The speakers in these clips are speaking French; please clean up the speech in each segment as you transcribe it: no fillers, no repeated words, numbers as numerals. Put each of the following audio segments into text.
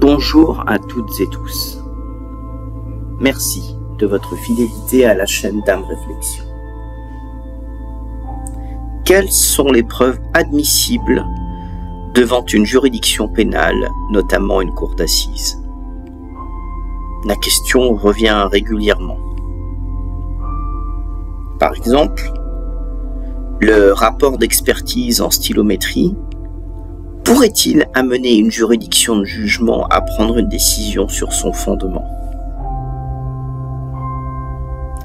Bonjour à toutes et tous. Merci de votre fidélité à la chaîne d'âme réflexion. Quelles sont les preuves admissibles devant une juridiction pénale, notamment une cour d'assises? La question revient régulièrement. Par exemple, le rapport d'expertise en stylométrie pourrait-il amener une juridiction de jugement à prendre une décision sur son fondement?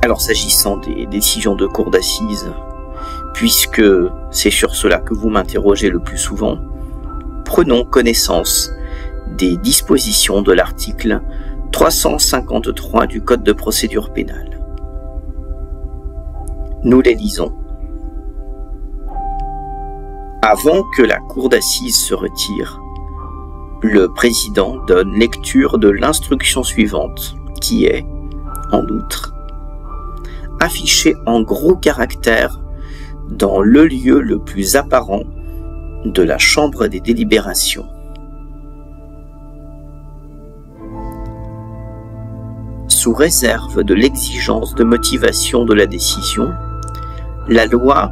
Alors, s'agissant des décisions de cour d'assises, puisque c'est sur cela que vous m'interrogez le plus souvent, prenons connaissance des dispositions de l'article 353 du Code de procédure pénale. Nous les lisons. Avant que la cour d'assises se retire, le président donne lecture de l'instruction suivante, qui est, en outre, affichée en gros caractères dans le lieu le plus apparent de la chambre des délibérations. Sous réserve de l'exigence de motivation de la décision, la loi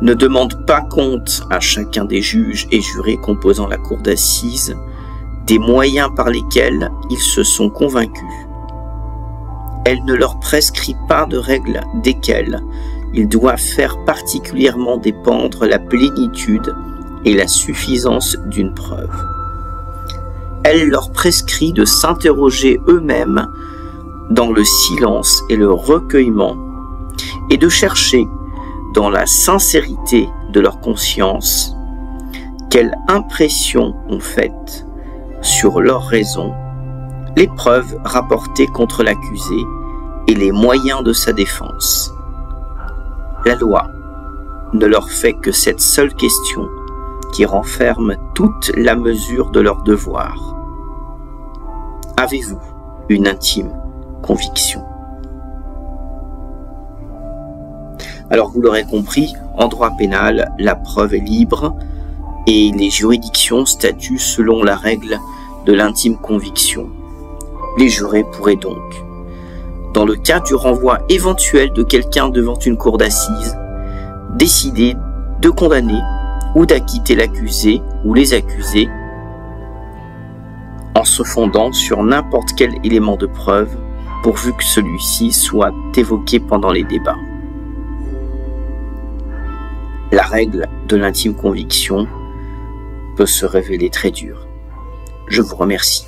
ne demande pas compte à chacun des juges et jurés composant la cour d'assises des moyens par lesquels ils se sont convaincus. Elle ne leur prescrit pas de règles desquelles ils doivent faire particulièrement dépendre la plénitude et la suffisance d'une preuve. Elle leur prescrit de s'interroger eux-mêmes dans le silence et le recueillement et de chercher dans la sincérité de leur conscience, quelle impression ont faite sur leur raison les preuves rapportées contre l'accusé et les moyens de sa défense. La loi ne leur fait que cette seule question qui renferme toute la mesure de leur devoir. Avez-vous une intime conviction? Alors vous l'aurez compris, en droit pénal, la preuve est libre et les juridictions statuent selon la règle de l'intime conviction. Les jurés pourraient donc, dans le cas du renvoi éventuel de quelqu'un devant une cour d'assises, décider de condamner ou d'acquitter l'accusé ou les accusés en se fondant sur n'importe quel élément de preuve pourvu que celui-ci soit évoqué pendant les débats. La règle de l'intime conviction peut se révéler très dure. Je vous remercie.